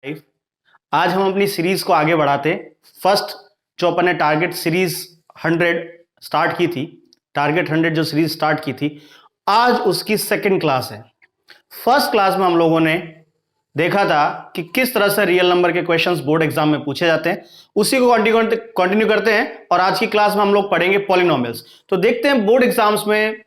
आज हम अपनी सीरीज को आगे बढ़ाते। फर्स्ट जो अपन ने टारगेट सीरीज 100 स्टार्ट की थी, टारगेट 100 जो सीरीज स्टार्ट की थी, आज उसकी सेकंड क्लास है। फर्स्ट क्लास में हम लोगों ने देखा था कि किस तरह से रियल नंबर के क्वेश्चंस बोर्ड एग्जाम में पूछे जाते हैं, उसी को कंटिन्यू करते हैं। और आज की क्लास में हम लोग पढ़ेंगे पॉलिनोमियल्स। तो देखते हैं बोर्ड एग्जाम्स में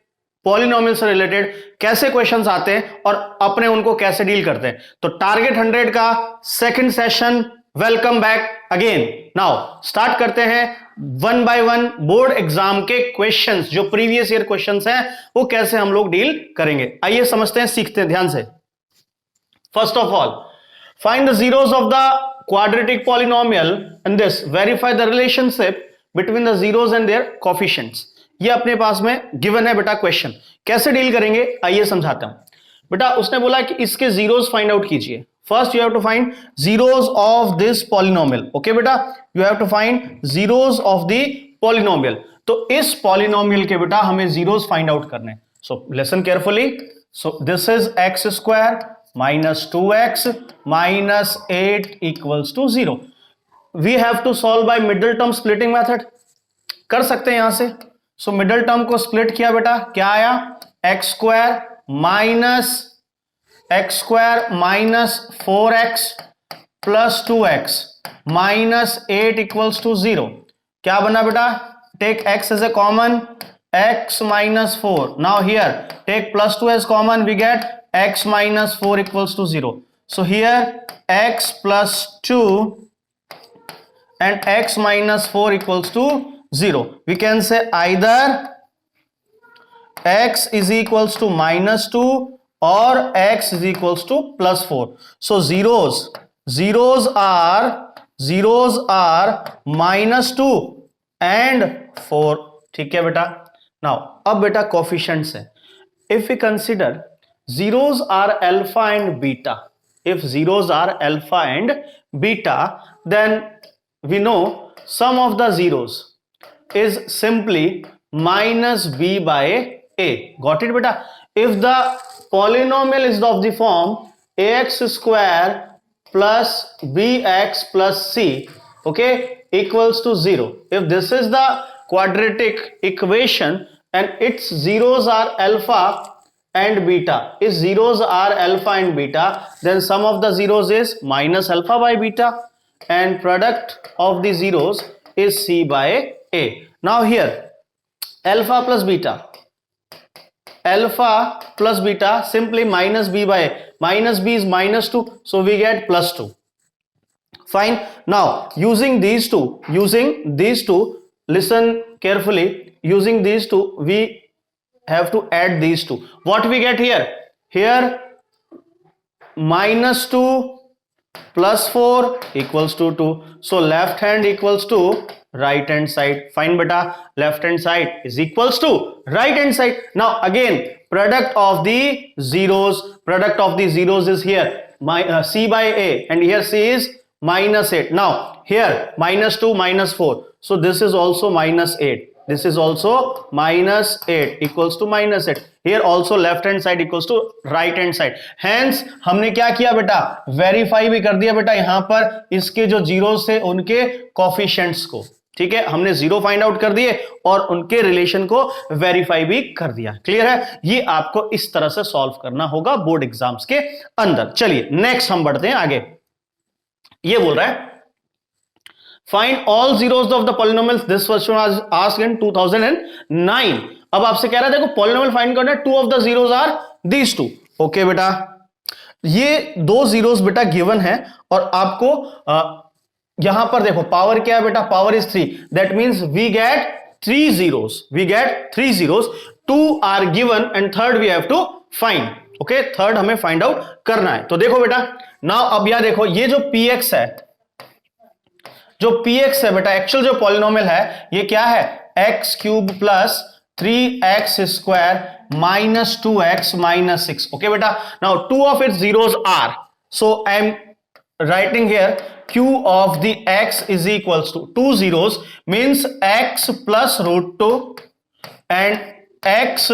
पॉलिनोमियल से रिलेटेड कैसे क्वेश्चंस आते हैं और अपने उनको कैसे डील करते हैं। तो टारगेट 100 का second session, welcome back again. Now start करते हैं one by one board exam के क्वेश्चंस, जो प्रीवियस ईयर क्वेश्चंस हैं वो कैसे हम लोग डील करेंगे। आइए समझते हैं, सीखते हैं ध्यान से। First of all, find the zeros of the quadratic polynomial and this verify the relationship between the zeros and their coefficients। ये अपने पास में गिवन है बेटा क्वेश्चन, कैसे डील करेंगे आइए समझाता हूं। बेटा उसने बोला कि इसके जीरोस फाइंड आउट कीजिए। First you have to find zeros of this polynomial. Okay बेटा, you have to find zeros of the polynomial. तो इस पॉलिनोमियल के बेटा हमें जीरोस फाइंड आउट करने। So listen carefully. So this is x square minus 2x minus 8 equals to 0. We have to solve by middle term splitting method। कर सकते हैं यहां से। सो मिडल टर्म को स्प्लिट किया बेटा, क्या आया? X square minus 4x plus 2x minus 8 equals to 0। क्या बना बेटा? Take x as a common, x minus 4. Now here take plus 2 as common, we get x minus 4 equals to 0. So here x plus 2 and x minus 4 equals to 0. We can say either x is equals to minus 2 or x is equals to plus 4. So zeros are minus 2 and 4। ठीक है बेटा। Now अब बेटा coefficients है। If we consider zeros are alpha and beta, if zeros are alpha and beta, then we know sum of the zeros is simply minus b by a। Got it beta? If the polynomial is of the form ax square plus bx plus c, okay, equals to 0, if this is the quadratic equation and its zeros are alpha and beta, if zeros are alpha and beta, then sum of the zeros is minus alpha by beta and product of the zeros is c by a। Now here alpha plus beta simply minus b by a, minus b is minus 2, so we get plus 2। Fine। Now using these two, listen carefully, using these two we have to add these two। What we get here? Here minus 2 plus 4 equals to 2, so left hand equals to right hand side। Fine beta, left hand side is equals to right hand side। Now again product of the zeros is here c by a, and here c is minus 8। Now here minus 2 minus 4, so this is also minus 8, this is also minus 8 equals to minus 8। Here also left hand side equals to right hand side। Hence हमने क्या किया बेटा? Verify भी कर दिया बेटा यहां पर इसके जो जीरोस थे उनके कोफिशिएंट्स को। ठीक है, हमने जीरो फाइंड आउट कर दिए और उनके रिलेशन को वेरीफाई भी कर दिया। क्लियर है? ये आपको इस तरह से सॉल्व करना होगा बोर्ड एग्जाम्स के अंदर। चलिए नेक्स्ट हम बढ़ते हैं आगे। ये बोल रहा है Find all zeros of the polynomials। This question was asked in 2009। अब आपसे कह रहा है देखो पॉलिनोमियल फाइंड करना है, 2 of the zeros are these two। Okay बेटा, ये दो जीरोस बेटा गिवन है और आपको यहां पर देखो पावर क्या है बेटा? Power is 3, that means we get 3 zeros। 2 are given and third we have to find। Okay, third हमें फाइंड आउट करना है। तो देखो बेटा नाउ अब यहां देखो ये जो px है बेटा, एक्चुअल जो पॉलिनोमियल है ये क्या है? X cube plus 3x square minus 2x minus 6। Okay बेटा, now 2 of its zeros are, so I am writing here q of the x is equals to 2 zeros means x plus root 2 and x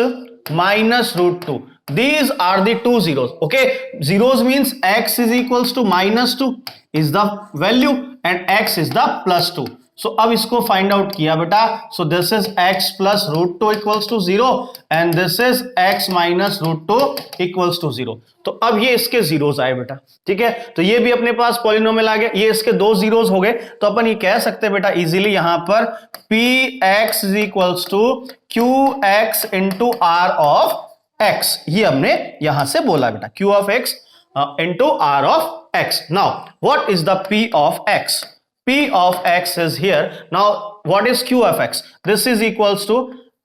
minus root 2. These are the two zeros. Okay, zeros means x is equals to minus 2 is the value and x is the plus 2. So अब इसको find out किया बेटा. So this is x plus root 2 equals to 0 and this is x minus root 2 equals to 0. तो अब ये इसके zeros आए बेटा. ठीक है, तो ये भी अपने पास पॉलिनोमियल आ गया. ये इसके दो जीरोस हो गए, तो अपन ये कह सकते हैं बेटा इजीली यहां पर px is equals to qx into r of x. ये हमने यहां से बोला बेटा, q of x into r of x. Now what is the p of x? P of x is here. Now what is q of x? This is equals to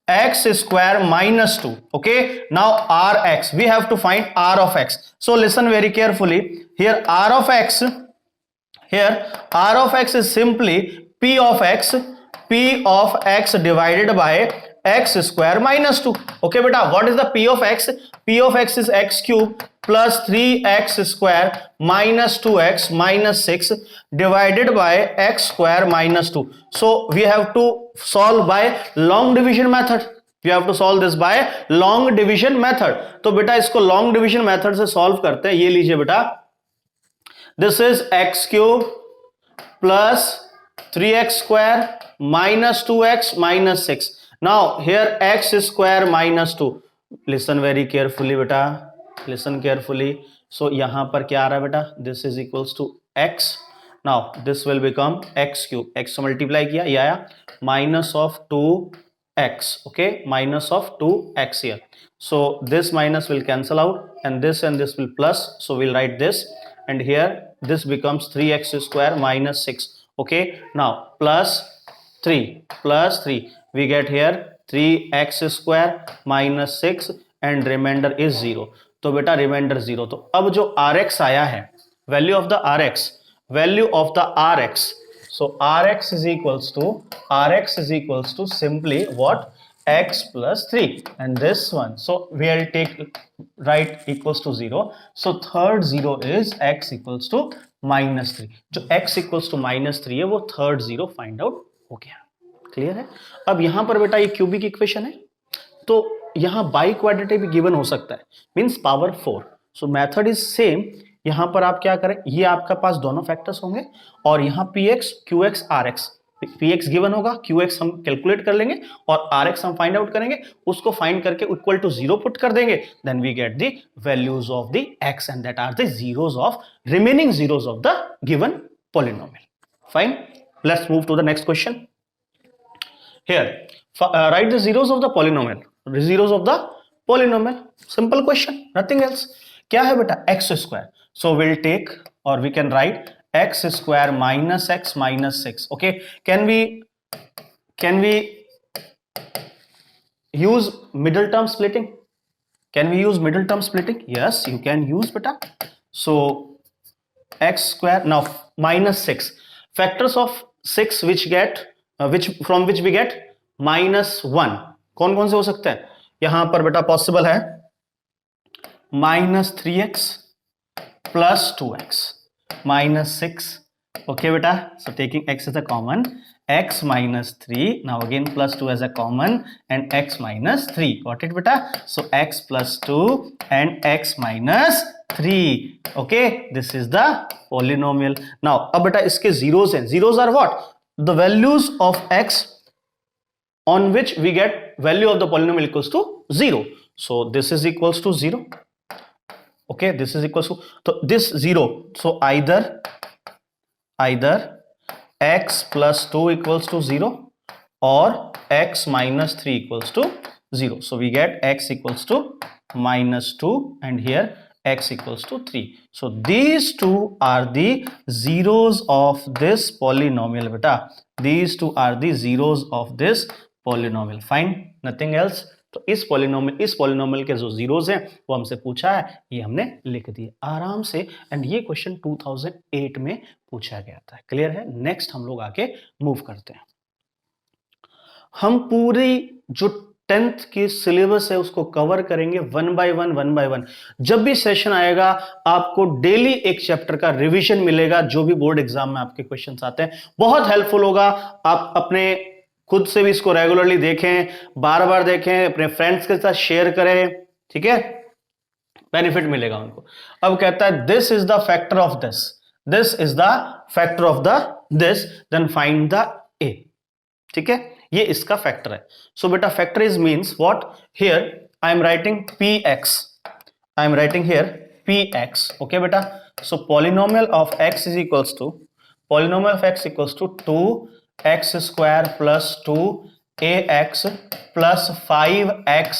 x square minus 2. Okay, now rx, we have to find r of x. So listen very carefully. Here r of x, here r of x is simply p of x divided by x square minus 2. Okay beta, what is the p of x? P of x is x cube plus 3x square minus 2x minus 6 divided by x square minus 2. So we have to solve by long division method. We have to solve this by long division method. तो बेटा इसको long division method से solve करते हैं. ये लीजिए बेटा, this is x cube plus 3x square minus 2x minus 6. Now here x square minus 2. Listen very carefully बेटा, listen carefully. So यहां पर क्या आ रहा है बेटा, this is equals to x. Now this will become x cube. x से multiply किया, ये आया minus of 2x. Okay, minus of 2x here. So this minus will cancel out and this will plus. So we'll write this, and here this becomes 3x square minus 6. Okay, now plus 3 we get here 3x square minus 6 and remainder is 0. तो बेटा reminder 0. तो अब जो rx आया है, value of the rx, so rx is equals to simply what, x plus 3 and this one, so we'll take right equals to 0. So third 0 is x equals to minus 3. जो x equals to minus 3 है वो third 0 find out हो गया. Clear है. अब यहां पर बेटा ये क्यूबिक इक्वेशन है, तो यहां बाई क्वाड्रेटिक भी गिवन हो सकता है, means power 4. So method is same. यहां पर आप क्या करें, ये आपका पास दोनों फैक्टर्स होंगे और यहां px qx rx, px given होगा, qx हम कैलकुलेट कर लेंगे और rx हम फाइंड आउट करेंगे. उसको फाइंड करके इक्वल टू 0 पुट कर देंगे, then we get the values of the x and that are the zeros of remaining zeros of the given polynomial. Fine, let's move to the next question. Here write the zeros of the polynomial. Zeros of the polynomial. Simple question, nothing else. क्या है बेटा, x square. So we'll take or we can write x square minus x minus 6. Okay, can we use middle term splitting? Can we use middle term splitting? Yes, you can use beta. So x square, now minus 6, factors of 6 which get from which we get minus 1. कौन कौन से हो सकते हैं यहां पर बेटा, possible है minus 3x plus 2x minus 6. okay beta, so taking x as a common, x minus 3, now again plus 2 as a common and x minus 3. got it beta? So x plus 2 and x minus 3. okay, this is the polynomial. now अब बेटा इसके zeros हैं. zeros are what? The values of x on which we get value of the polynomial equals to 0. So this is equals to 0. okay, this is equals to, so this 0, so either x plus 2 equals to 0 or x minus 3 equals to 0. So we get x equals to minus 2 and here x equals to 3. So these two are the zeros of this polynomial beta. These two are the zeros of this polynomial. fine, nothing else. तो इस polynomial के जो zeros हैं वो हमसे पूछा है, ये हमने लिख दिए आराम से. एंड ये क्वेश्चन 2008 में पूछा गया था. क्लियर है. नेक्स्ट हम लोग आके मूव करते हैं. हम पूरी जो 10th की सिलेबस है उसको कवर करेंगे वन बाय वन. जब भी सेशन आएगा आपको डेली एक चैप्टर का रिवीजन मिलेगा. जो भी बोर्ड एग्जाम में आपके क्वेश्चंस आते हैं बहुत हेल्पफुल होगा. आप अपने खुद से भी इसको रेगुलरली देखें, बार बार देखें, अपने फ्रेंड्स के साथ शेयर करें, ठीक है, बेनिफिट मिलेगा उनको। अब कहता है this is the factor of this, this is the factor of the this, then find the A, ठीक है, ये इसका फैक्टर है। सो बेटा factor is means what, here I am writing P X, I am writing here P X, okay बेटा। So polynomial of X is equals to, polynomial of X equals to 2x square plus 2ax plus 5x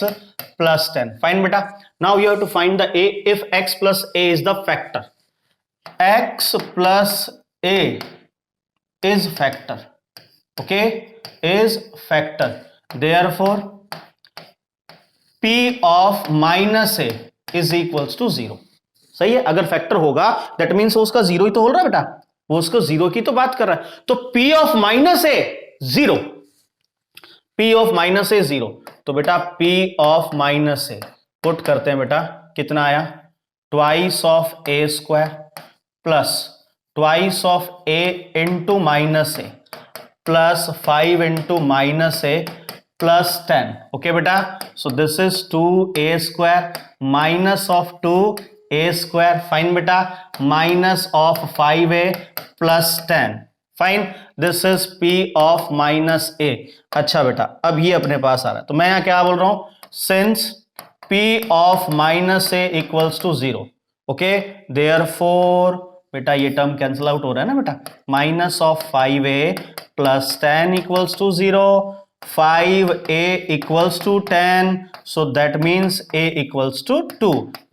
plus 10. Fine beta. Now you have to find the a if x plus a is the factor. X plus a is factor. Okay, is factor. Therefore, p of minus a is equals to 0. सही है, अगर factor होगा that means वो उसका zero ही तो हो रहा है बेटा, वो उसको जीरो की तो बात कर रहा है। तो p of minus A 0, p of minus A 0, तो बेटा p of minus A put करते हैं बेटा, कितना आया, twice of A square plus twice of A into minus A plus 5 into minus A plus 10, okay बेटा। So this is 2a square minus of 2a square, fine बेटा, minus of 5a plus 10, fine, this is p of minus a। अच्छा बेटा, अब ये अपने पास आ रहा है, तो मैं यहां क्या बोल रहा हूं, since p of minus a equals to 0, okay, therefore बेटा ये टर्म कैंसिल आउट हो रहा है ना बेटा, minus of 5a plus 10 equals to 0, 5a equals to 10, so that means a equals to 2.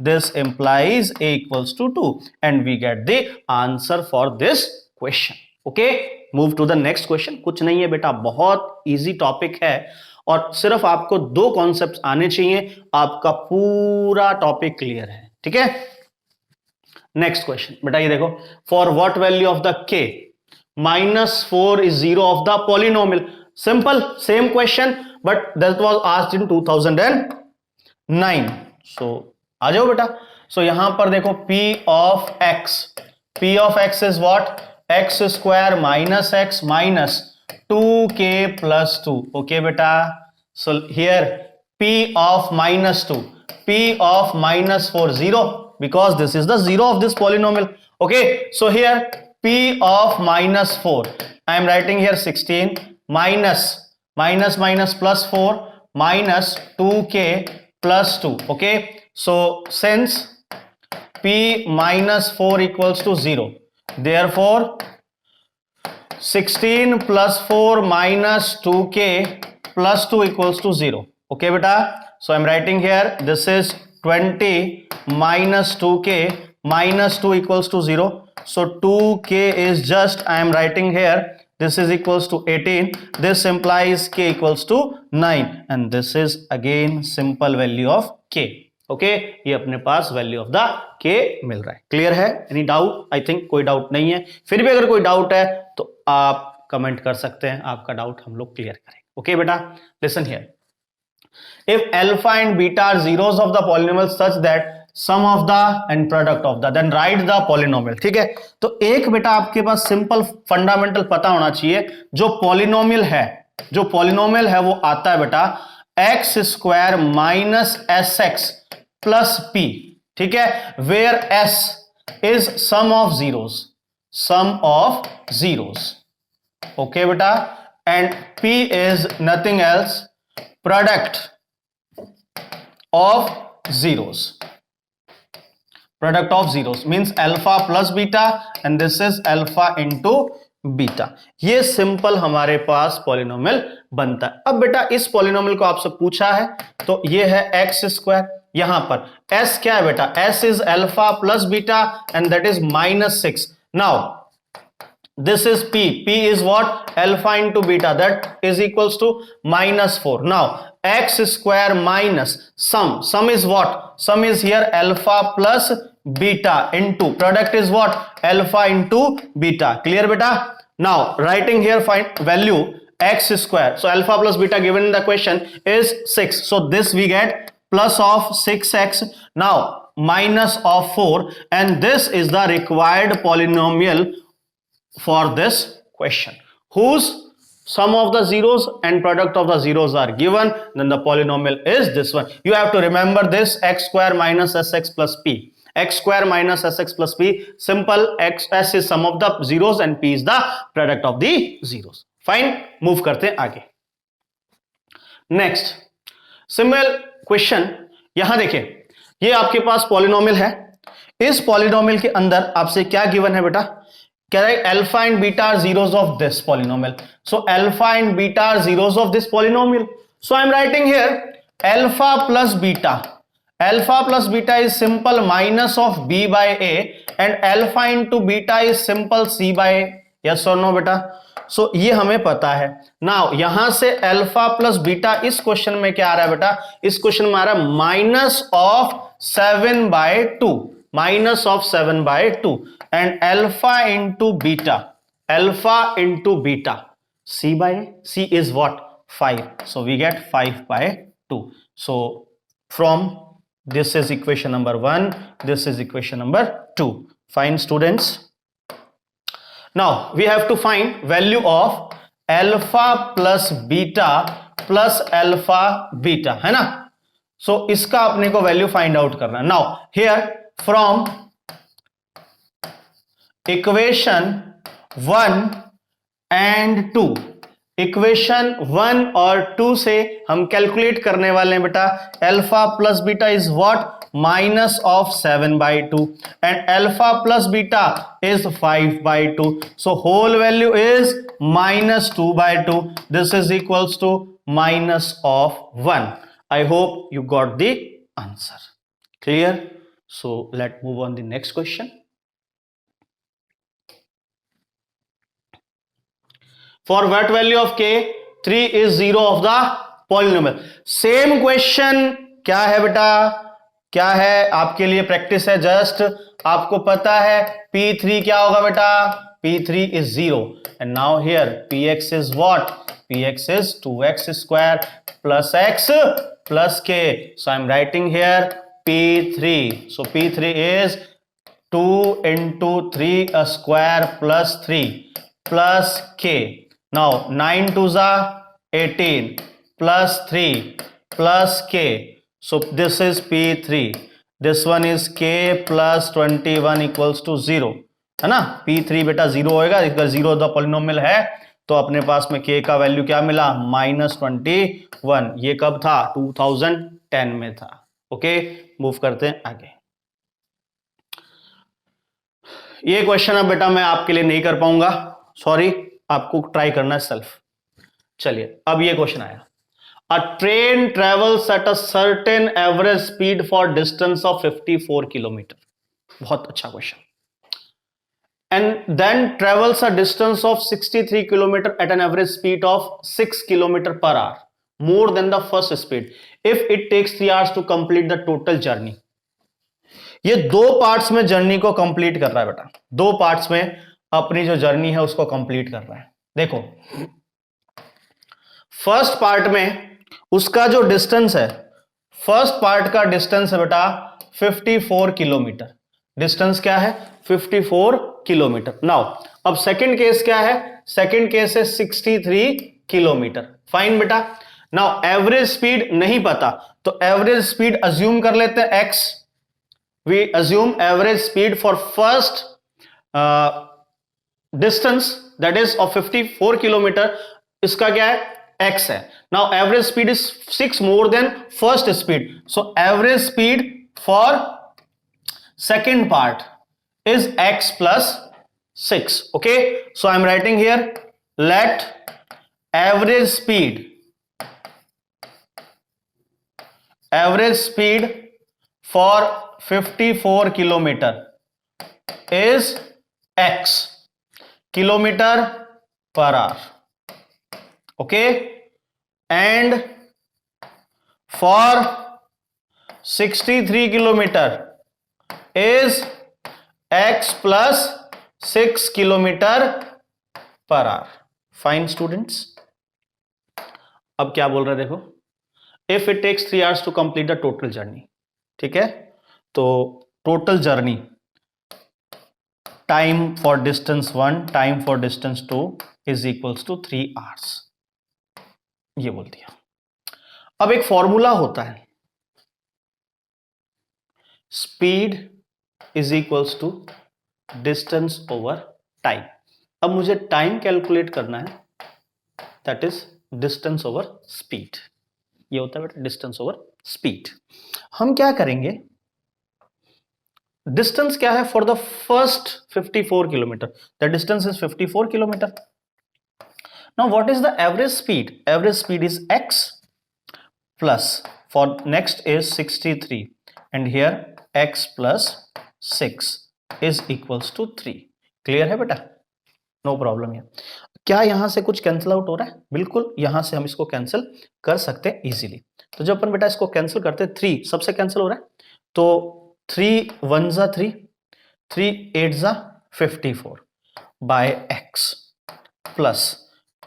This implies a equals to 2 and we get the answer for this question. Okay, move to the next question. कुछ नहीं है बेटा, बहुत easy topic है और सिर्फ आपको दो कॉन्सेप्ट्स आने चाहिए, आपका पूरा टॉपिक क्लियर है, ठीक है। नेक्स्ट क्वेश्चन बेटा ये देखो, for what value of the k -4 is 0 of the polynomial. Simple, same question, but that was asked in 2009. So आ जाओ बेटा। So यहां पर देखो p of x is what, x square minus x minus 2k plus 2, okay बेटा। So here p of minus 2, p of minus 4 0, because this is the 0 of this polynomial, okay। So here p of minus 4, I am writing here 16 minus plus 4 minus 2k plus 2, okay। So since p minus 4 equals to 0, therefore 16 plus 4 minus 2k plus 2 equals to 0, okay beta। So I'm writing here this is 20 minus 2k minus 2 equals to 0, so 2k is just, I am writing here this is equals to 18, this implies k equals to 9 and this is again simple value of k, okay। ये अपने पास value of the k मिल रहा है, clear है, any doubt, I think कोई doubt नहीं है, फिर भी अगर कोई डाउट है तो आप कमेंट कर सकते हैं, आपका डाउट हम लोग क्लियर करेंगे, ओके बेटा। Listen here, if alpha and beta are zeros of the polynomial such that sum of the and product of the, then write the polynomial, ठीक है। तो एक बेटा आपके पास सिंपल फंडामेंटल पता होना चाहिए, जो पॉलिनोमियल है वो आता है बेटा x square minus S X plus P, ठीक है, where S is sum of zeros, okay बेटा, and P is nothing else product of zeros, product of zeros means alpha plus beta and this is alpha into beta। ये simple हमारे पास polynomial बनता है। अब बेटा इस पॉलिनोमियल को आपसे पूछा है तो ये है एक्स स्क्वायर, यहां पर s क्या है बेटा, s is alpha plus beta and that is -6। now this is p is what, alpha into beta, that is equals to -4। now x square minus sum is what, sum is here alpha plus beta into product is what, alpha into beta, clear beta। now writing here find value x square, so alpha plus beta given in the question is 6, so this we get plus of 6x, now minus of 4 and this is the required polynomial for this question, whose sum of the zeros and product of the zeros are given, then the polynomial is this one. You have to remember this, x square minus sx plus p. X square minus sx plus p, simple. S is sum of the zeros and p is the product of the zeros. Fine, move करते हैं आगे. Next similar question. यहां देखें, ये आपके पास polynomial है. इस polynomial के अंदर आपसे क्या गिवन है बेटा? कह रहा है alpha and beta are zeros of this polynomial. So alpha and beta are zeros of this polynomial. So I am writing here alpha plus beta. Alpha plus beta is simple minus of b by a and alpha into beta is simple c by a. Yes और no बेटा? सो ये हमें पता है. Now यहां से alpha plus beta, इस क्वेश्चन में क्या आ रहा है बेटा? इस क्वेश्चन में आ रहा है minus of 7/2, minus of 7/2 and alpha into beta c by c is what? 5. So we get 5/2. So from this is equation number 1, this is equation number 2. Fine students. Now we have to find value of alpha plus beta plus alpha beta, है ना? So इसका अपने को value find out करना है. Now here from equation 1 and 2, equation 1 और 2 से हम कैलकुलेट करने वाले हैं बेटा. Alpha plus beta is what? Minus of 7/2 and alpha plus beta is 5/2. So whole value is -2/2. This is equals to minus of 1. I hope you got the answer. Clear? So let move on the next question. For what value of k 3 is 0 of the polynomial. Same question. क्या है बेटा? क्या है? आपके लिए practice है. Just आपको पता है p3 क्या होगा बेटा? p3 is 0 and now here px is what? px is 2x square plus x plus k. So I'm writing here p3. So p3 is 2 into 3 a square plus 3 plus k. Now 9 2s are 18 plus 3 plus k. So this is p3. This one is k plus 21 equals to 0, है ना? p3 बेटा 0 होएगा. अगर 0 the polynomial है तो अपने पास में k का वैल्यू क्या मिला? -21. ये कब था? 2010 में था. ओके, मूव करते हैं आगे. ये क्वेश्चन अब बेटा मैं आपके लिए नहीं कर पाऊंगा, सॉरी. आपको ट्राई करना है सेल्फ. चलिए अब ये क्वेश्चन आया. A train travels at a certain average speed for distance of 54 kilometre. बहुत अच्छा question. And then travels a distance of 63 kilometre at an average speed of 6 kilometre per hour, more than the first speed, if it takes 3 hours to complete the total journey. ये 2 parts में journey को complete कर रहा है बेटा. 2 parts में अपनी जो जर्नी है उसको कंप्लीट कर रहा है. देखो फर्स्ट पार्ट में उसका जो डिस्टेंस है, फर्स्ट पार्ट का डिस्टेंस है बेटा 54 किलोमीटर. डिस्टेंस क्या है? 54 किलोमीटर. नाउ अब सेकंड केस क्या है? सेकंड केस है 63 किलोमीटर. फाइन बेटा. नाउ एवरेज स्पीड नहीं पता तो एवरेज स्पीड अज्यूम कर लेते हैं x. We assume average speed for first distance that is of 54 kilometre. इसका क्या है? x है. Now average speed is 6 more than first speed. So average speed for second part is x plus 6. Okay, so I'm writing here let average speed for 54 kilometer is x kilometer per hour. Okay, and for 63 kilometer is x plus 6 kilometre per hour. Fine students. अब क्या बोल रहे हैं देखो, if it takes 3 hours to complete the total journey. ठीक है, तो total journey time for distance 1, time for distance 2 is equals to 3 hours, ये बोल दिया। अब एक फॉर्मूला होता है, speed is equals to distance over time. अब मुझे टाइम कैलकुलेट करना है, that is distance over speed, ये होता है बेटा डिस्टेंस ओवर स्पीड। हम क्या करेंगे, डिस्टेंस क्या है for the first 54 kilometre, the distance is 54 kilometre. Now what is the average speed, average speed is x plus for next is 63 and here x plus 6 is equals to 3। Clear है बेटा, no problem है। क्या यहां से कुछ cancel out हो रहा है, बिल्कुल यहां से हम इसको कैंसिल कर सकते हैं इजीली। तो जब अपन बेटा इसको कैंसिल करते हैं, 3 सबसे कैंसिल हो रहा है, तो 3 1 जा 3, 3 8 जा 54 बाय x प्लस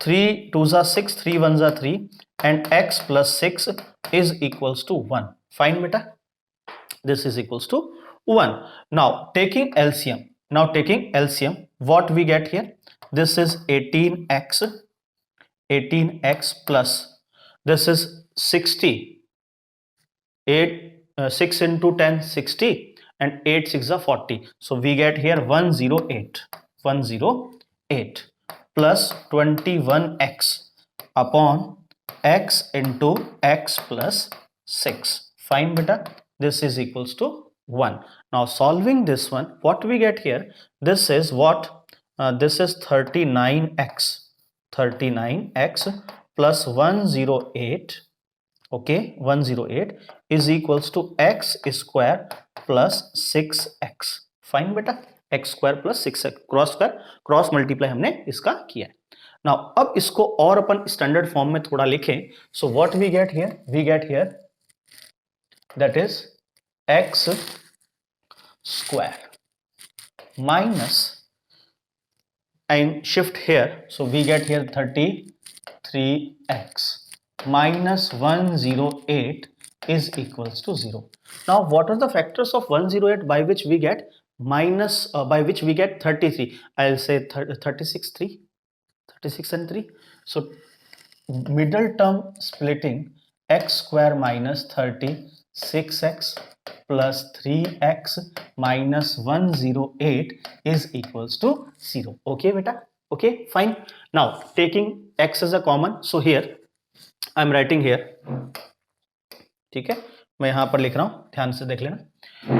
3 2 जा 6, 3 1 जा 3 and x plus 6 is equals to 1। Fine बेटा, this is equals to 1. Now taking LCM, what we get here, this is 18x plus this is 60, 6 into 10 60 and 8 6 are 40, so we get here 108 plus 21x upon x into x plus 6. Fine beta, this is equals to 1. Now solving this one, what we get here, this is what, this is 39x plus 108, okay, 108 is equals to x square plus 6x. Fine beta, x square plus 6x, cross multiply हमने इसका किया है। Now अब इसको और अपन standard form में थोड़ा लिखें, so what we get here, that is x square minus, and shift here, so we get here 33x minus 108 is equals to 0. Now what are the factors of 108 by which we get minus, by which we get 33? I'll say 36 and 3. So middle term splitting, x square minus 36x plus 3x minus 108 is equals to 0. Okay beta, okay fine. Now taking x as a common, so here I am writing here, ठीक है, मैं यहां पर लिख रहा हूं, ध्यान से देख लेना।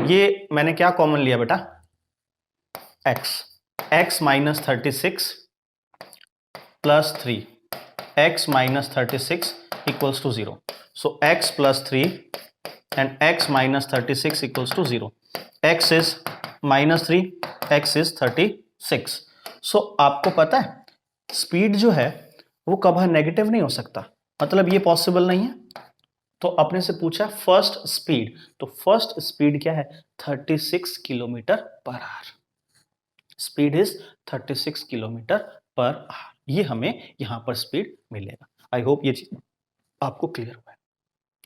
ये मैंने क्या कॉमन लिया बेटा, x minus 36 plus 3, x minus 36 equals to 0. So x plus 3 and x minus 36 equals to 0. x is minus 3, x is 36. So आपको पता है स्पीड जो है वो कभी नेगेटिव नहीं हो सकता, मतलब ये पॉसिबल नहीं है। तो अपने से पूछा फर्स्ट स्पीड, तो फर्स्ट स्पीड क्या है, 36 kilometre per our. Speed is 36 kilometre per our, ये हमें यहां पर स्पीड मिलेगा। आई होप ये चीज आपको क्लियर हुआ है,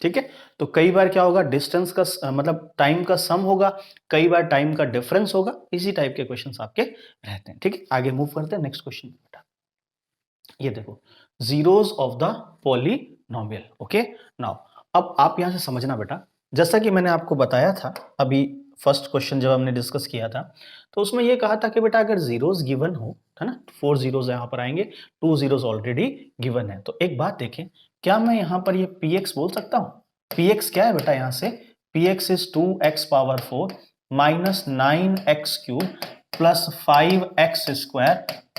ठीक है। तो कई बार क्या होगा, डिस्टेंस का मतलब टाइम का सम होगा, कई बार टाइम का डिफरेंस होगा, इसी टाइप के क्वेश्चंस आपके रहते हैं, ठीक है। आगे मूव करते हैं नेक्स्ट क्वेश्चन बेटा। ये देखो, zeros of the polynomial, okay. Now अब आप यहां से समझना बेटा, जैसा कि मैंने आपको बताया था अभी फर्स्ट क्वेश्चन जब हमने डिस्कस किया था, तो उसमें यह कहा था कि बेटा अगर जीरोस गिवन हो, है ना, 4 जीरोस यहां पर आएंगे, 2 जीरोस ऑलरेडी गिवन है। तो एक बात देखें, क्या मैं यहां पर ये px बोल सकता हूं? px क्या है बेटा, यहां से px is 2x power 4 minus 9x cube plus 5x square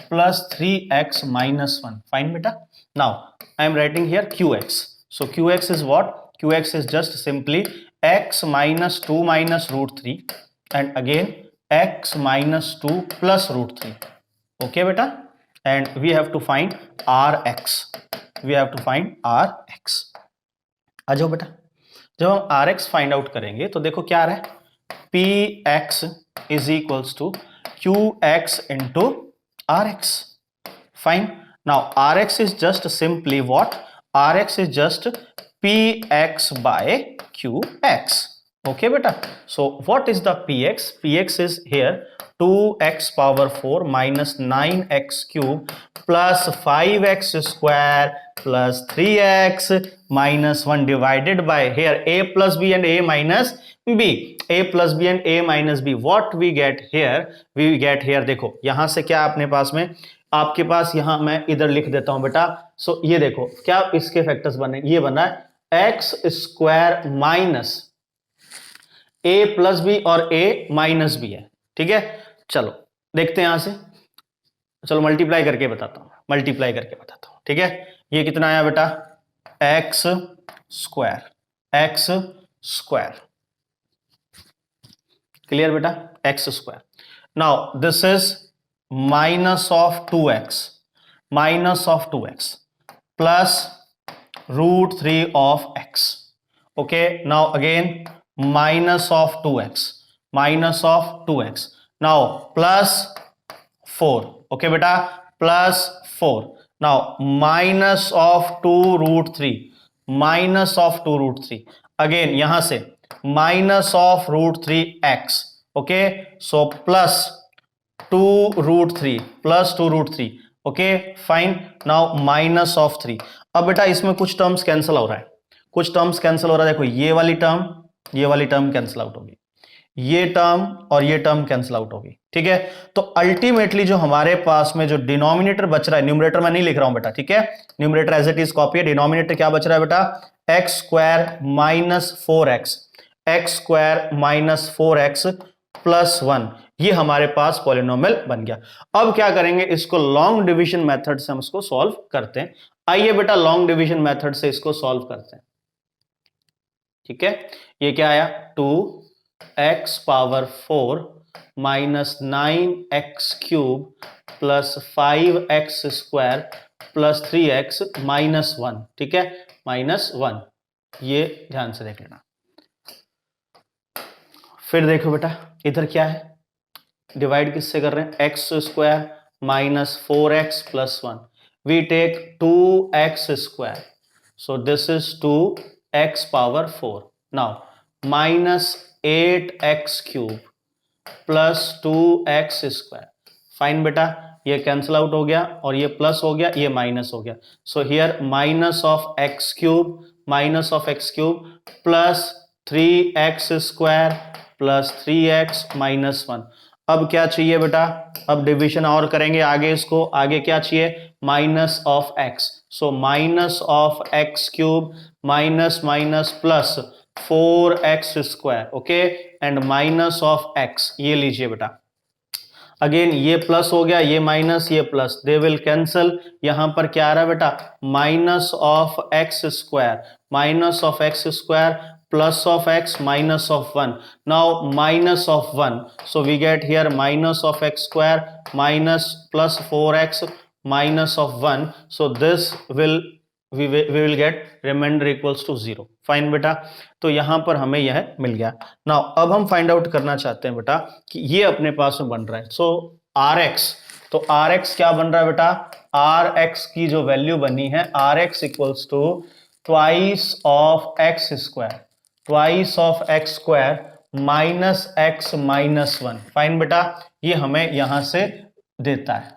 plus 3x minus 1। Fine बेटा। Now I am writing here qx, so qx is what? qx is just simply x minus 2 minus root 3 and again x minus 2 plus root 3, okay beta, and we have to find rx, we have to find rx। आ जाओ बेटा, जब हम rx find out करेंगे तो देखो क्या आ रहा है, px is equals to qx into rx। fine, now rx is just simply what? rx is just px by qx, Okay beta, so what is the px? Px is here 2x power 4 minus 9x cube plus 5x square plus 3x minus 1 divided by here a plus b and a minus b, a plus b and a minus b. what we get here? we get here, देखो यहां से क्या अपने पास में, आपके पास यहां मैं इधर लिख देता हूं बेटा. सो ये देखो क्या इसके फैक्टर्स बने, ये बना है x square minus A plus B और ए माइनस बी है. ठीक है, चलो देखते हैं यहां से. चलो मल्टीप्लाई करके बताता हूं, मल्टीप्लाई करके बताता हूं. ठीक है, ये कितना आया बेटा? X square, X square. Clear बेटा? X square. Now this is minus of 2x, minus of 2x plus √3 of x. Okay, now again minus of 2x, minus of 2x. now plus 4. okay beta, plus 4. now minus of 2√3, minus of 2√3. again यहां से minus of √3x. okay, so plus 2√3, plus 2√3. okay fine. now minus of 3. अब बेटा इसमें कुछ terms cancel हो रहा है, कुछ टर्म्स कैंसिल हो रहा है. देखो ये वाली टर्म, ये वाली टर्म कैंसिल आउट होगी, ये टर्म और ये टर्म कैंसिल आउट होगी. ठीक है, तो अल्टीमेटली जो हमारे पास में जो डिनोमिनेटर बच रहा है, न्यूमरेटर मैं नहीं लिख रहा हूं बेटा. ठीक है, numerator as it is copy है, डिनोमिनेटर क्या बच रहा है बेटा? X square minus 4x, x square minus 4x plus 1. ये हमारे पास पॉलिनोमियल बन गया. अब क्या करेंगे, इसको लॉन्ग डिवीजन मेथड से हम इसको सॉल्व करते हैं. आइए बेटा लॉन्ग डिवीजन मेथड से इसको सॉल्व करते हैं. ठीक है, ये क्या आया? 2x power 4 minus 9x cube plus 5x square plus 3x minus 1. ठीक है, माइनस 1. ये ध्यान से देख लेना. फिर देखो बेटा इधर क्या है, डिवाइड किससे कर रहे हैं? X square minus 4x plus 1. We take 2x square, so this is 2x power 4. Now minus 8x cube plus 2x square. Fine बेटा, ये कैंसिल आउट हो गया और ये प्लस हो गया, ये माइनस हो गया. So here minus of x cube, minus of x cube plus 3x square plus 3x minus 1. अब क्या चाहिए बेटा? अब डिवीजन और करेंगे आगे इसको. आगे क्या चाहिए? Minus of x. So minus of x cube minus minus plus 4x square. Okay, and minus of x. ये लीजिए बेटा, अगेन ये प्लस हो गया, ये माइनस, ये प्लस, दे विल कैंसल. यहां पर क्या आ रहा है बेटा? Minus of x square, minus of x square plus of x minus of 1. now minus of 1, so we get here minus of x square minus plus 4x minus of 1. so this will we will get remainder equals to 0. Fine बेटा, तो यहां पर हमें यह मिल गया. Now अब हम find out करना चाहते हैं बेटा कि ये अपने पास में बन रहा है. सो rx, तो rx क्या बन रहा है बेटा? rx की जो वैल्यू बनी है, rx equals to twice of x square, twice of x square minus x minus 1. Fine बेटा, ये हमें यहां से देता है.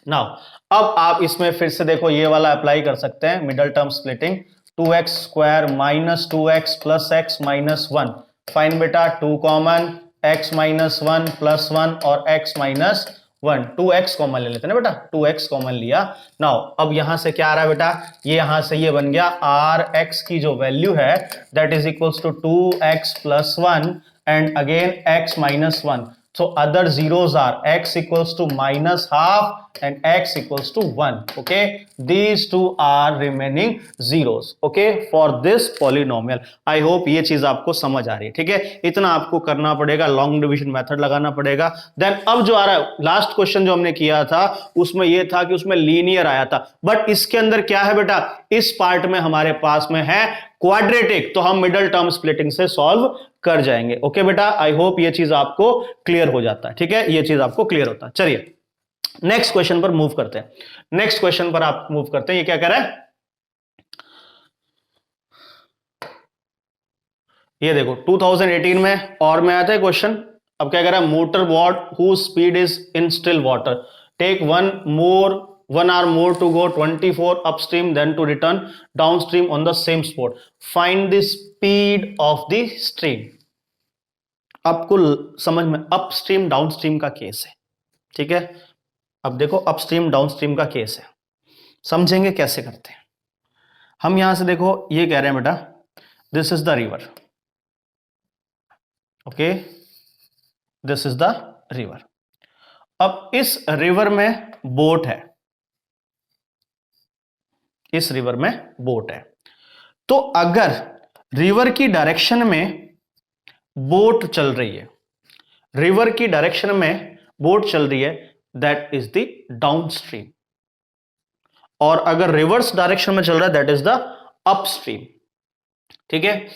नाउ अब आप इसमें फिर से देखो ये वाला अप्लाई कर सकते हैं, middle term splitting. 2x square minus 2x plus x minus 1. Fine बेटा, 2 कॉमन, x माइनस 1 प्लस 1 और x माइनस 1. 2x कॉमन ले लेते हैं बेटा, 2x कॉमन लिया. नाउ अब यहां से क्या आ रहा है बेटा? ये यहां से ये बन गया rx की जो वैल्यू है that is equals to 2x plus 1 and again x minus 1. so other zeros are x equals to minus half and x equals to 1. okay, these two are remaining zeros. okay, for this polynomial. I hope ये चीज आपको समझ आ रही है. ठीक है, इतना आपको करना पड़ेगा, लॉन्ग डिवीजन मेथड लगाना पड़ेगा. देन अब जो आ रहा है लास्ट क्वेश्चन जो हमने किया था उसमें ये था कि उसमें लीनियर आया था, बट इसके अंदर क्या है बेटा? इस पार्ट में हमारे पास में है क्वाड्रेटिक, तो हम मिडल टर्म स्प्लिटिंग से सॉल्व कर जाएंगे. ओके बेटा, आई होप ये चीज आपको क्लियर हो जाता है. ठीक है, ये चीज आपको क्लियर होता है. चलिए नेक्स्ट क्वेश्चन पर मूव करते हैं. नेक्स्ट क्वेश्चन पर आप मूव करते हैं. ये क्या कह रहा है? ये देखो 2018 में और में आया था क्वेश्चन। अब क्या कह रहा है, motor boat whose speed is in still water take 1 hour more to go 24 upstream then to return downstream on the same spot. Find the speed of the stream. आपको समझ में अपस्ट्रीम डाउनस्ट्रीम का case है, ठीक है। अब देखो upstream downstream का केस है, समझेंगे कैसे करते हैं हम। यहां से देखो ये कह रहे हैं बेटा this is the river, okay, this is the river. अब इस रिवर में बोट है, इस रिवर में बोट है। तो अगर रिवर की डायरेक्शन में बोट चल रही है, रिवर की डायरेक्शन में बोट चल रही है, दैट इज द डाउनस्ट्रीम। और अगर रिवर्स डायरेक्शन में चल रहा है दैट इज द अपस्ट्रीम, ठीक है।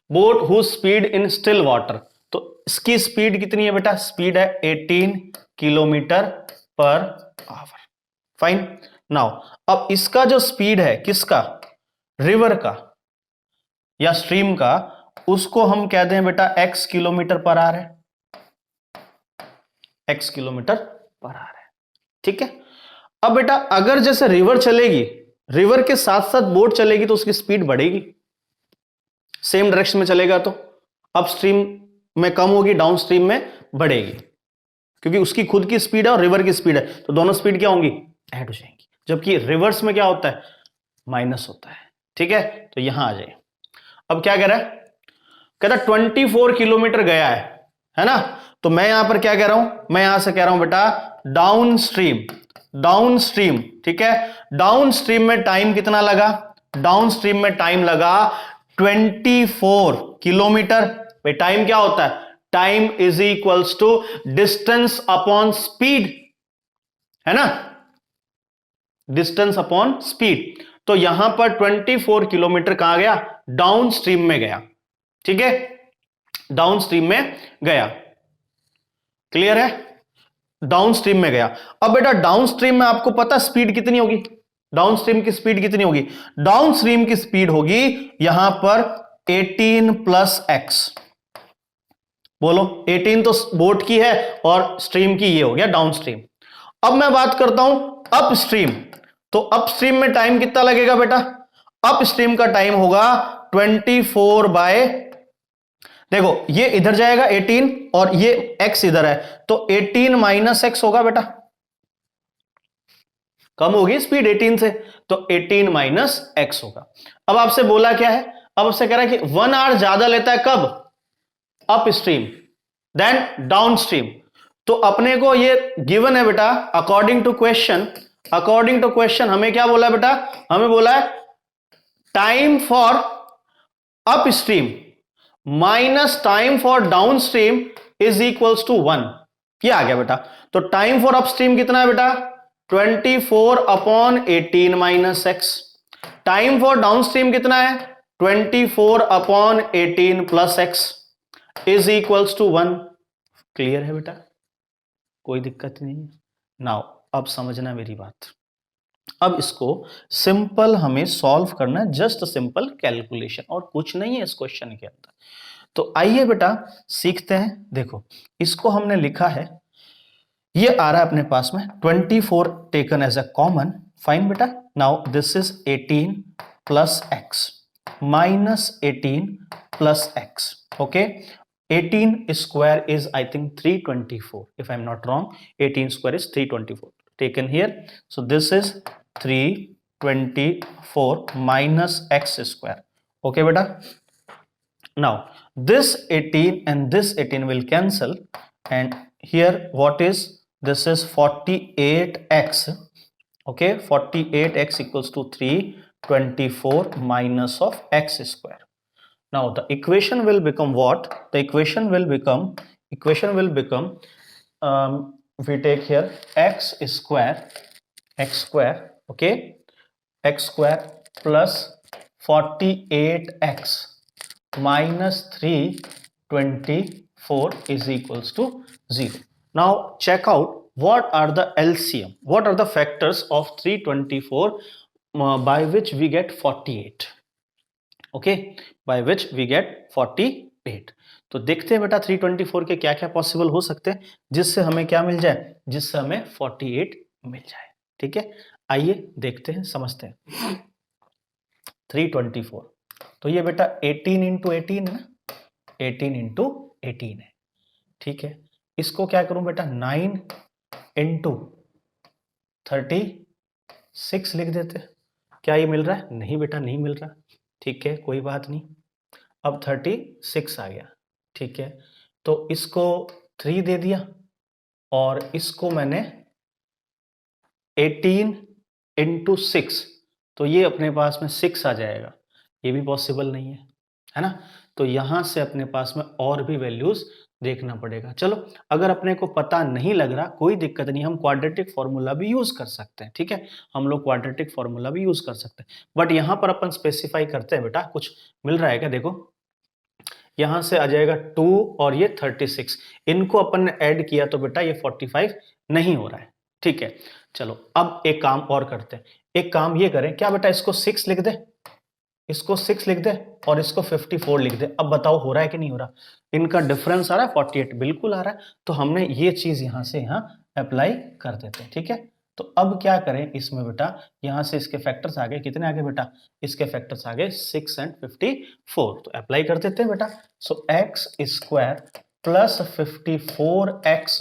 Boat whose speed in still water, तो इसकी स्पीड कितनी है बेटा, स्पीड है 18 kilometre per hour. Fine. Now अब इसका जो स्पीड है किसका, रिवर का या स्ट्रीम का, उसको हम कहते हैं बेटा x किलोमीटर पर आवर है, x किलोमीटर पर आवर है, ठीक है। अब बेटा अगर जैसे रिवर चलेगी, रिवर के साथ साथ बोट चलेगी तो उसकी स्पीड बढ़ेगी, सेम डायरेक्शन में चलेगा तो अपस्ट्रीम में कम होगी, डाउनस्ट्रीम में बढ़ेगी, क्योंकि उसकी खुद की स्पीड है और रिवर की स्पीड है, तो दोनों स्पीड क्या होंगी, ऐड हो जाएंगी। जबकि रिवर्स में क्या होता है, माइनस होता है, ठीक है। तो यहां आ जाए। अब क्या कह रहा है, कहता 24 किलोमीटर गया है ना। तो मैं यहां पर क्या कह रहा हूं, मैं यहां से कह रहा हूं बेटा डाउनस्ट्रीम, डाउनस्ट्रीम, ठीक है। डाउनस्ट्रीम में टाइम कितना लगा, डाउनस्ट्रीम में टाइम लगा 24 किलोमीटर। भाई टाइम क्या होता है, time is equals to distance upon speed, है ना, डिस्टेंस अपॉन स्पीड। तो यहां पर 24 किलोमीटर कहां गया, डाउनस्ट्रीम में गया, ठीक है, डाउनस्ट्रीम में गया। क्लियर है, डाउनस्ट्रीम में गया। अब बेटा डाउनस्ट्रीम में आपको पता स्पीड कितनी होगी, डाउनस्ट्रीम की स्पीड कितनी होगी, डाउनस्ट्रीम की स्पीड होगी यहां पर 18 प्लस एक्स। बोलो 18 तो बोट की है और स्ट्रीम की, ये हो गया डाउनस्ट्रीम। अब मैं बात करता हूं अपस्ट्रीम, तो अपस्ट्रीम में टाइम कितना लगेगा बेटा, अपस्ट्रीम का टाइम होगा 24 बाय, देखो ये इधर जाएगा 18 और ये x इधर है, तो 18 माइनस एक्स होगा बेटा, कम होगी स्पीड 18 से, तो 18 माइनस एक्स होगा। अब आपसे बोला क्या है, अब आपसे कह रहा है कि 1 आवर ज्यादा लेता है कब, अपस्ट्रीम देन डाउनस्ट्रीम। तो अपने को ये गिवन है बेटा, according to question, according to question हमें क्या बोला है बेटा, हमें बोला है time for upstream minus time for downstream is equals to 1। ये आ गया बेटा। तो टाइम फॉर अपस्ट्रीम कितना है बेटा, 24 upon 18 minus x. Time for downstream कितना है, 24 upon 18 plus x is equals to 1। Clear है बेटा, कोई दिक्कत नहीं है। नाउ अब समझना मेरी बात, अब इसको सिंपल हमें सॉल्व करना है, जस्ट सिंपल कैलकुलेशन और कुछ नहीं है इस क्वेश्चन के अंदर। तो आइए बेटा सीखते हैं। देखो इसको हमने लिखा है, ये आ रहा है अपने पास में 24 taken as a common. Fine बेटा, now this is 18 plus X minus 18 plus X, okay. 18 square is I think 324 if I'm not wrong, 18 square is 324 taken here, so this is 324 minus x square, okay beta. Now this 18 and this 18 will cancel, and here what is, this is 48x, okay, 48x equals to 324 minus of x square. Now the equation will become what? The equation will become we take here x square, okay, x square plus 48x minus 324 is equals to 0. Now check out what are the LCM, what are the factors of 324 by which we get 48, okay, by which we get 48. 8। तो देखते हैं बेटा 324 के क्या क्या possible हो सकते हैं जिससे हमें क्या मिल जाए, जिससे हमें 48 मिल जाए। ठीक है, आइए देखते हैं, समझते हैं। 324 तो ये बेटा 18 इंटू 18 है ना, 18 इंटू 18 है। ठीक है, इसको क्या करूं बेटा, 9 इंटू 36 लिख देते। क्या ये मिल रहा है? नहीं बेटा, नहीं मिल रहा। ठीक है, कोई बात नहीं। अब 36 आ गया। ठीक है, तो इसको 3 दे दिया और इसको मैंने 18 इंटू 6, तो ये अपने पास में 6 आ जाएगा। ये भी पॉसिबल नहीं है ना। तो यहां से अपने पास में और भी वैल्यूज देखना पड़ेगा। चलो, अगर अपने को पता नहीं लग रहा कोई दिक्कत नहीं, हम क्वाड्रेटिक फॉर्मूला भी यूज कर सकते हैं। ठीक है, हम लोग क्वाड्रेटिक फॉर्मूला भी यूज कर सकते हैं, बट यहां पर अपन स्पेसिफाई करते हैं बेटा, कुछ मिल रहा है क्या? देखो, यहां से आ जाएगा 2 और ये 36, इनको अपन ने ऐड किया तो बेटा ये 45 नहीं हो रहा है। ठीक है, चलो अब एक काम और करते हैं। एक काम ये करें, क्या बेटा इसको 6 लिख दे, इसको 6 लिख दे और इसको 54 लिख दे। अब बताओ हो रहा है कि नहीं हो रहा? इनका डिफरेंस आ रहा है 48, बिल्कुल आ रहा है। तो हमने ये चीज यहां से यहां अप्लाई कर देते हैं। ठीक है, तो अब क्या करें इसमें बेटा, यहां से इसके फैक्टर्स आ गए, कितने आ गए बेटा? इसके फैक्टर्स आ गए 6 एंड 54, तो अप्लाई कर देते हैं बेटा। So X square plus 54x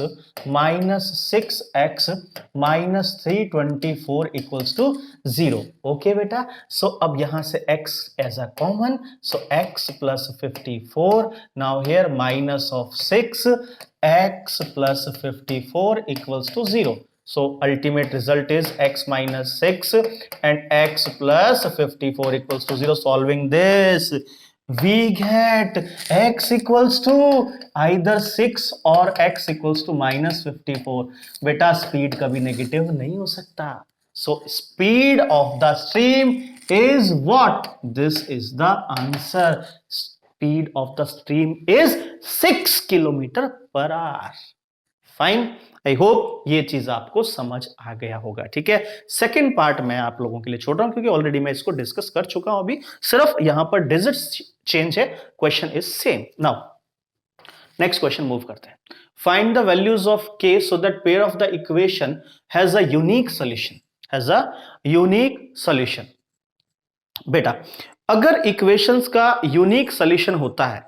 minus 6x minus 324 equals to 0। Okay बेटा, सो अब यहां से x as a common, so x plus 54, now here minus of 6, x plus 54 equals to 0. So ultimate result is x minus 6 and x plus 54 equals to 0. Solving this, we get x equals to either 6 or x equals to minus 54. बेटा speed कभी negative नहीं हो सकता. So speed of the stream is what? This is the answer. Speed of the stream is 6 kilometre per hour. Fine, I hope ये चीज आपको समझ आ गया होगा. ठीक है, सेकंड पार्ट मैं आप लोगों के लिए छोड़ रहा हूं क्योंकि ऑलरेडी मैं इसको डिस्कस कर चुका हूं. अभी सिर्फ यहां पर डिजिट्स चेंज है, question is same. Now next question move करते हैं. Find the values of k so that pair of the equation has a unique solution. Has a unique solution. बेटा अगर इक्वेशंस का यूनिक सॉल्यूशन होता है,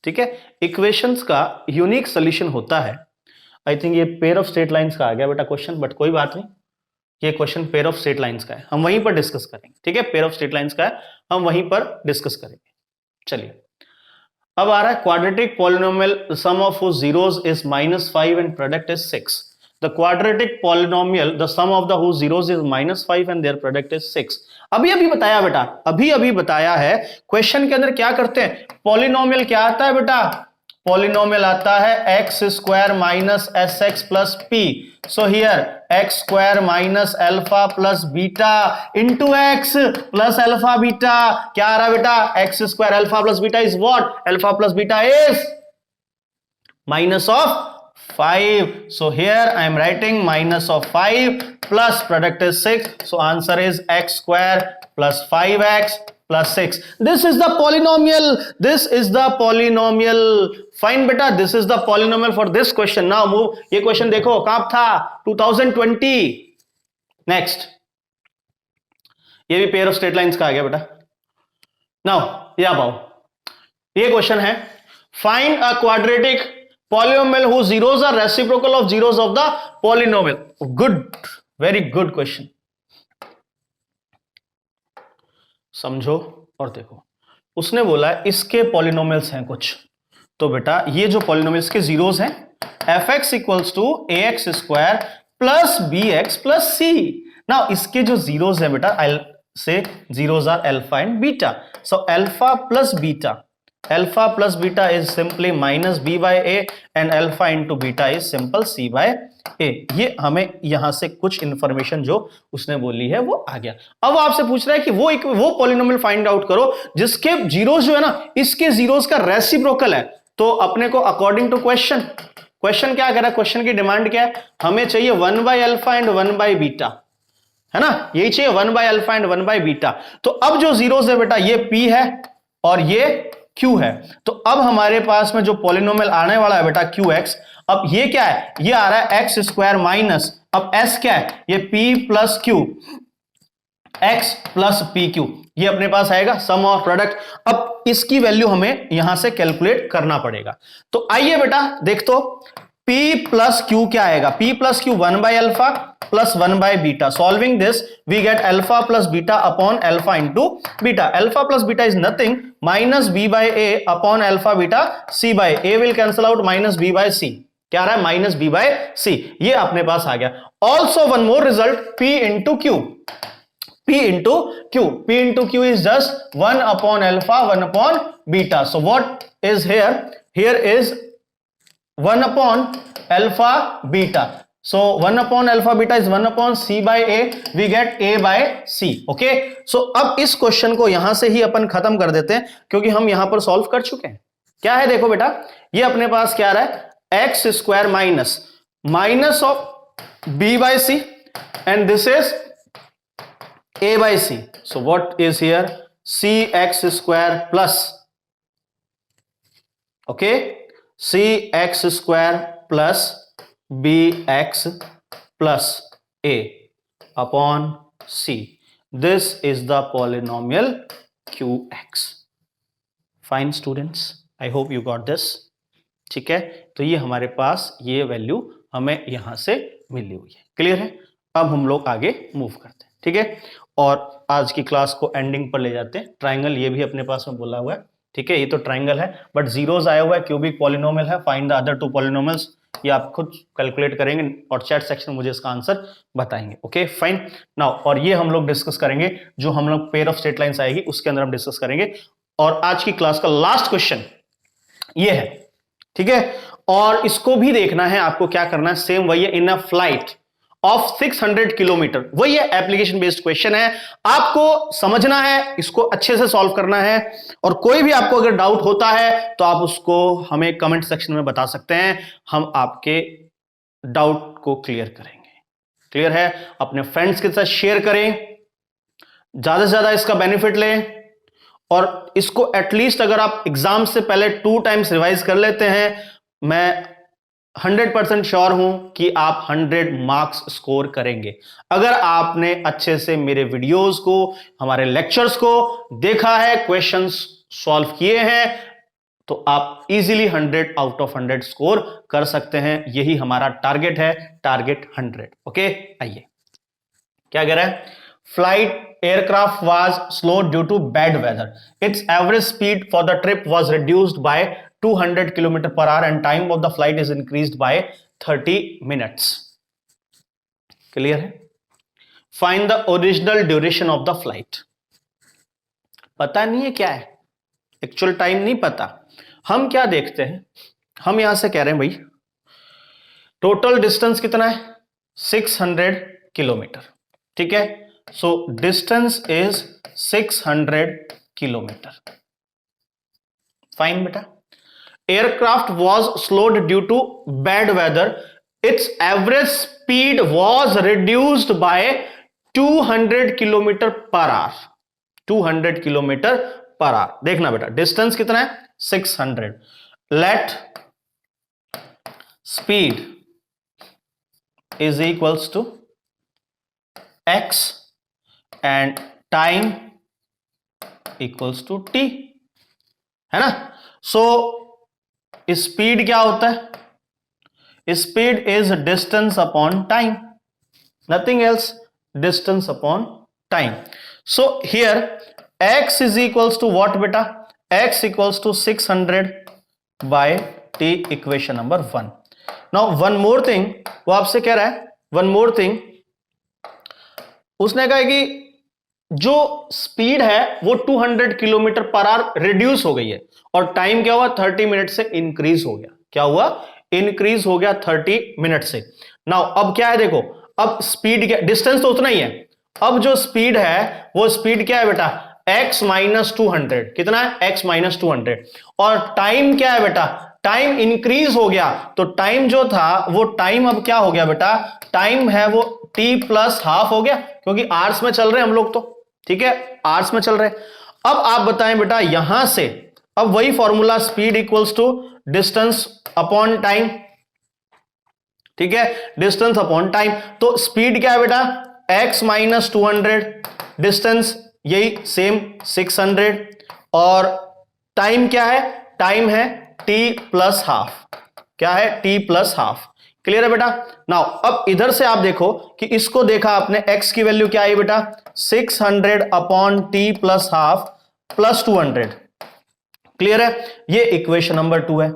ठीक है, इक्वेशंस का यूनिक सॉल्यूशन होता है, आई थिंक ये पेयर ऑफ स्ट्रेट लाइंस का आ गया बेटा क्वेश्चन, बट कोई बात नहीं, ये question pair of straight lines का है, हम वहीं पर डिस्कस करेंगे. ठीक है, पेयर ऑफ स्ट्रेट लाइंस का है, हम वहीं पर डिस्कस करेंगे. चलिए, अब आ रहा है quadratic polynomial sum of whose zeros is -5 and product is 6. The quadratic polynomial the sum of the whose zeros is -5 and their product is 6. अभी बताया बेटा, अभी बताया है. क्वेश्चन के अंदर क्या करते हैं, पॉलिनोमियल क्या आता है बेटा? पॉलिनोमियल आता है x square minus S X plus P. So here x square minus alpha plus beta into x plus alpha beta. क्या आ रहा है बेटा? X square alpha plus beta is what? Alpha plus beta is minus of 5. So here I am writing minus of 5 plus product is 6. So answer is x square plus 5x plus 6. This is the polynomial. This is the polynomial. Fine beta, this is the polynomial for this question. Now move. ये question देखो कब था? 2020. Next. ये भी pair of straight lines का आ गया बेटा. Now ये आप आओ. ये question है, find a quadratic polynomial whose zeros are reciprocal of zeros of the polynomial. Good, very good question. समझो और देखो. उसने बोला इसके पॉलिनोमियल्स हैं कुछ, तो बेटा ये जो पॉलिनोमियल्स के जीरोस हैं, fx equals to ax square plus bx plus c. Now इसके जो जीरोस हैं बेटा, I say zeros are alpha and beta. So alpha plus beta, alpha plus beta is simply minus b by a and alpha into beta is simple c by a. ये हमें यहां से कुछ information जो उसने बोली है वो आ गया. अब आपसे पूछ रहा है कि वो पॉलिनोमियल फाइंड आउट करो जिसके जीरोस जो है ना, इसके जीरोस का रेसिप्रोकल है. तो अपने को अकॉर्डिंग टू क्वेश्चन क्या कह रहा है, क्वेश्चन की डिमांड क्या है, हमें चाहिए 1 by alpha and 1 by beta, है ना, यही चाहिए 1 by alpha and 1 by beta. तो अब जो जीरोस है बेटा, ये p है और ये क्यू है। तो अब हमारे पास में जो पॉलिनोमियल आने वाला है बेटा क्यू एक्स, अब ये क्या है, ये आ रहा है एक्स स्क्वायर माइनस, अब एस क्या है, ये P plus Q, x plus P Q, ये अपने पास आएगा सम ऑफ प्रोडक्ट। अब इसकी वैल्यू हमें यहां से कैलकुलेट करना पड़ेगा। तो आइए बेटा देख तो, P प्लस क्यू क्या आएगा, P plus Q 1 by alpha plus 1 by beta, solving this we get alpha plus beta upon alpha into beta. Alpha plus beta is nothing minus B by A upon alpha beta C by A, will cancel out minus B by C, क्या आ रहा है minus B by सी, ये अपने पास आ गया। Also one more result, P into Q, P into Q. P into Q is just 1 upon alpha, 1 upon beta. So what is here? Here is 1 upon alpha beta. So 1 upon alpha beta is 1 upon C by A. We get A by C. Okay. So अब इस question को यहां से ही अपन खत्म कर देते हैं, क्योंकि हम यहां पर सॉल्व कर चुके हैं। क्या है देखो बेटा, ये अपने पास क्या आ रहा है, x square minus minus of B by C and this is A by C. So what is here, cx square plus, okay, cx square plus bx plus a upon c. This is the polynomial qx. Fine students, I hope you got this. ठीक है, तो ये हमारे पास ये value हमें यहां से मिली हुई है। क्लियर है? अब हम लोग आगे मूव करते हैं। ठीक है, और आज की क्लास को एंडिंग पर ले जाते हैं। ट्राइंगल ये भी अपने पास में बोला हुआ है। ठीक है, ये तो ट्राइंगल है बट जीरोस आया हुआ है, क्यूबिक पॉलिनोमियल है, find the other two polynomials, ये आप खुद कैलकुलेट करेंगे और चैट सेक्शन में मुझे इसका आंसर बताएंगे। ओके फाइन नाउ, और ये हम लोग डिस्कस करेंगे, जो हम लोग पेयर ऑफ स्ट्रेट लाइंस आएगी उसके अंदर हम डिस्कस करेंगे। और आज की क्लास का लास्ट क्वेश्चन ये है। ठीक है, और इसको भी देखना है आपको, क्या करना है, सेम वही है, इन अ फ्लाइट ऑफ 600 किलोमीटर, वही है, एप्लीकेशन बेस्ड क्वेश्चन है, आपको समझना है, इसको अच्छे से सॉल्व करना है। और कोई भी आपको अगर डाउट होता है तो आप उसको हमें कमेंट सेक्शन में बता सकते हैं, हम आपके डाउट को क्लियर करेंगे। क्लियर है? अपने फ्रेंड्स के साथ शेयर करें, ज्यादा से ज्यादा इसका बेनिफिट लें, और इसको एटलीस्ट अगर आप एग्जाम से पहले 2 टाइम्स रिवाइज कर लेते हैं, मैं 100% श्योर हूं कि आप 100 मार्क्स स्कोर करेंगे। अगर आपने अच्छे से मेरे वीडियोस को, हमारे लेक्चर्स को देखा है, क्वेश्चंस सॉल्व किए हैं, तो आप इजीली 100 आउट ऑफ 100 स्कोर कर सकते हैं। यही हमारा टारगेट है, टारगेट 100। ओके, आइए क्या कह रहा है, flight aircraft was slowed due to bad weather. Its average speed for the trip was reduced by 200 km per hour and time of the flight is increased by 30 minutes. Clear है? Find the original duration of the flight. पता नहीं है क्या है, actual time नहीं पता। हम क्या देखते हैं, हम यहां से कह रहे हैं भाई टोटल डिस्टेंस कितना है, 600 किलोमीटर। ठीक है, so distance is 600 kilometer. Fine beta. Aircraft was slowed due to bad weather. Its average speed was reduced by 200 kilometer per hour. 200 kilometer per hour. देखना बेटा, distance कितना है, 600. Let speed is equals to x and time equals to t, है ना। So speed क्या होता है, speed is distance upon time, nothing else, distance upon time. So here x is equals to what बेटा, x equals to 600 by t, equation number 1। Now one more thing, वो आपसे कह रहा है वन मोर थिंग, उसने कहा कि जो स्पीड है वो 200 किलोमीटर पर आवर रिड्यूस हो गई है, और टाइम क्या हुआ, 30 मिनट से इंक्रीज हो गया। क्या हुआ, इंक्रीज हो गया 30 मिनट से। नाउ अब क्या है देखो, अब स्पीड क्या, डिस्टेंस तो उतना ही है, अब जो स्पीड है वो स्पीड क्या है बेटा, x माइनस 200, कितना है, x माइनस 200, और टाइम क्या है बेटा, टाइम इंक्रीज हो गया, तो टाइम जो था वो टाइम अब क्या हो गया बेटा, टाइम है वो t प्लस हाफ हो गया, क्योंकि आवर्स में चल रहे हैं हम लोग तो। ठीक है, आवर्स में चल रहे हैं। अब आप बताएं बेटा, यहां से अब वही formula, speed equals to distance upon time, ठीक है, डिस्टेंस अपॉन टाइम। तो स्पीड क्या है बेटा, x माइनस 200, डिस्टेंस यही सेम 600, और टाइम क्या है, टाइम है t प्लस हाफ, क्या है, t प्लस हाफ। क्लियर है बेटा। नाउ अब इधर से आप देखो कि इसको देखा आपने, x की वैल्यू क्या आई बेटा, 600 upon t plus half plus 200। Clear है, ये इक्वेशन नंबर 2 है।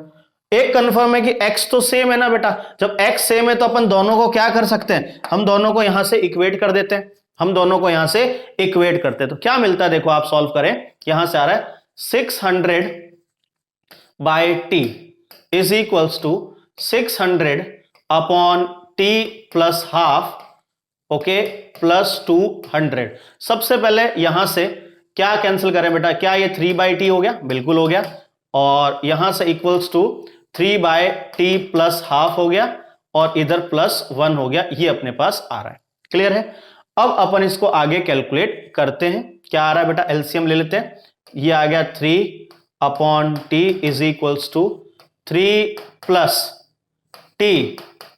एक कंफर्म है कि x तो सेम है ना बेटा, जब x सेम है तो अपन दोनों को क्या कर सकते हैं, हम दोनों को यहां से इक्वेट कर देते हैं, हम दोनों को यहां से इक्वेट करते हैं। तो क्या मिलता है देखो, आप सॉल्व करें, यहां से आ रहा है 600 by t is equals to 600 upon t plus half, okay, plus 200। सबसे पहले यहां से क्या कैंसिल करें बेटा, क्या ये 3/t हो गया, बिल्कुल हो गया, और यहां से equals to 3/t plus half हो गया, और इधर प्लस 1 हो गया, ये अपने पास आ रहा है। क्लियर है। अब अपन इसको आगे कैलकुलेट करते हैं, क्या आ रहा है बेटा, एलसीएम ले लेते हैं। ये आ गया 3 upon T is equals to 3 plus T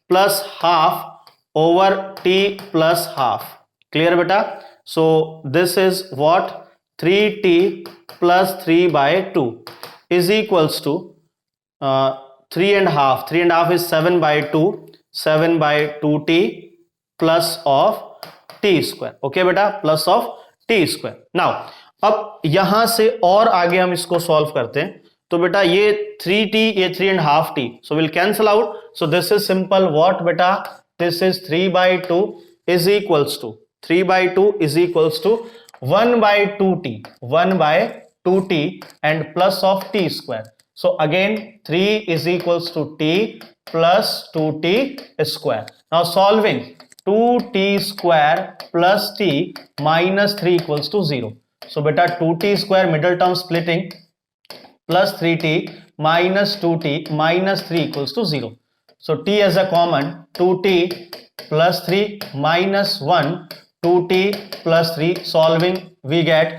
plus half over T plus half. Clear बेटा। So this is what, 3t प्लस 3/2 is equals to 3.5, 3.5 is 7/2, 7/2t plus of t square। Okay बेटा, plus of t square. Now अब यहां से और आगे हम इसको सॉल्व करते हैं, तो बेटा ये 3t, ये 3.5t, so will cancel out. So this is simple what बेटा, this is 3/2 is equals to 3/2 is equals to 1/2t, 1/2t and plus of t square. So again 3 is equals to t plus 2t square. Now solving, 2t square plus t minus 3 equals to 0. So beta 2t square middle term splitting plus 3t minus 2t minus 3 equals to 0. So t as a common, 2t plus 3 minus 1, 2t plus 3, solving we get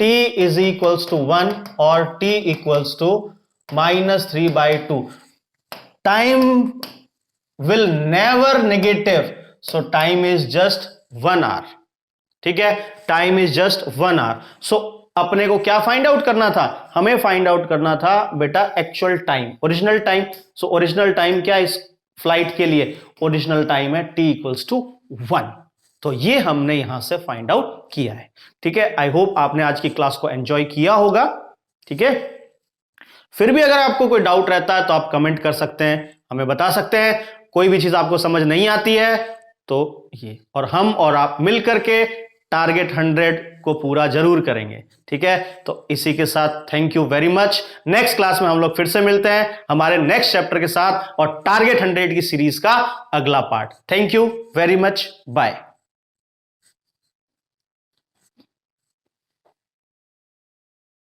t is equals to 1 or t equals to minus 3/2. Time will never negative, so time is just 1 hour। ठीक है, time is just 1 hour। सो अपने को क्या find out करना था, हमें find out करना था बेटा actual time, original time. So original time क्या इस फ्लाइट के लिए, ओरिजिनल टाइम है t इक्वल्स टू 1। तो ये हमने यहां से फाइंड आउट किया है। ठीक है, आई होप आपने आज की क्लास को एंजॉय किया होगा। ठीक है, फिर भी अगर आपको कोई डाउट रहता है तो आप कमेंट कर सकते हैं, हमें बता सकते हैं। कोई भी चीज आपको समझ नहीं आती है तो ये, और हम और आप मिल करके टारगेट 100 को पूरा जरूर करेंगे। ठीक है, तो इसी के साथ thank you very much. Next class में हम लोग फिर से मिलते हैं हमारे नेक्स्ट चैप्टर के साथ और टारगेट 100 की सीरीज का अगला part. Thank you very much, bye.